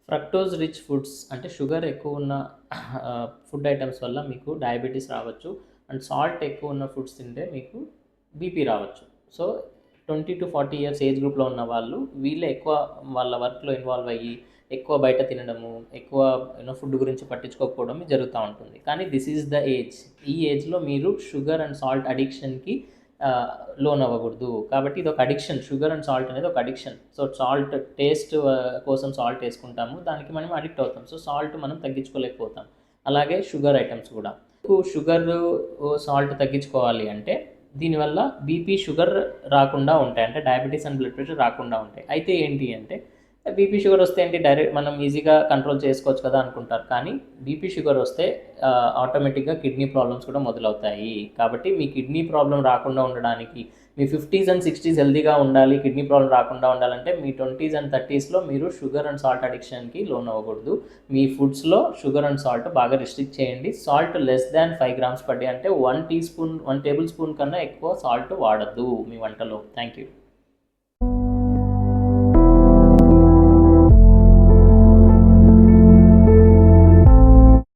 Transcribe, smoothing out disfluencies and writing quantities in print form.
Fructose rich foods అంటే sugar ఎక్కువ ఉన్న ఫుడ్ ఐటమ్స్ వల్ల మీకు డయాబెటీస్ రావచ్చు. అండ్ సాల్ట్ ఎక్కువ ఉన్న ఫుడ్స్ తింటే మీకు బీపీ రావచ్చు. సో 20 to 40 ఇయర్స్ ఏజ్ గ్రూప్లో ఉన్న వాళ్ళు వీళ్ళే ఎక్కువ వాళ్ళ వర్క్లో ఇన్వాల్వ్ అయ్యి ఎక్కువ బయట తినడము, ఎక్కువ ఫుడ్ గురించి పట్టించుకోకపోవడం జరుగుతూ ఉంటుంది. కానీ దిస్ ఈజ్ ద ఏజ్. ఈ ఏజ్లో మీరు షుగర్ అండ్ సాల్ట్ అడిక్షన్కి లోన్ అవ్వకూడదు. కాబట్టి ఇది ఒక అడిక్షన్. షుగర్ అండ్ సాల్ట్ అనేది ఒక అడిక్షన్. సో సాల్ట్ టేస్ట్ కోసం సాల్ట్ వేసుకుంటాము, దానికి మనం అడిక్ట్ అవుతాం. సో సాల్ట్ మనం తగ్గించుకోలేకపోతాం. అలాగే షుగర్ ఐటమ్స్ కూడా. షుగర్ సాల్ట్ తగ్గించుకోవాలి అంటే దీనివల్ల బీపీ షుగర్ రాకుండా ఉంటాయి, అంటే డయాబెటీస్ అండ్ బ్లడ్ ప్రెషర్ రాకుండా ఉంటాయి. అయితే ఏంటి అంటే బీపీ షుగర్ వస్తే ఏంటి, డైరెక్ట్ మనం ఈజీగా కంట్రోల్ చేసుకోవచ్చు కదా అనుకుంటారు. కానీ బీపీ షుగర్ వస్తే ఆటోమేటిక్గా కిడ్నీ ప్రాబ్లమ్స్ కూడా మొదలవుతాయి. కాబట్టి మీ కిడ్నీ ప్రాబ్లం రాకుండా ఉండడానికి, మీ 50s and 60s హెల్తీగా ఉండాలి, కిడ్నీ ప్రాబ్లం రాకుండా ఉండాలంటే మీ 20s and 30sలో మీరు షుగర్ అండ్ సాల్ట్ అడిక్షన్కి లోన్ అవ్వకూడదు. మీ ఫుడ్స్లో షుగర్ అండ్ సాల్ట్ బాగా రిస్ట్రిక్ట్ చేయండి. Salt less than 5 grams per day, అంటే 1 tablespoon కన్నా ఎక్కువ సాల్ట్ వాడద్దు మీ వంటలో. Thank you.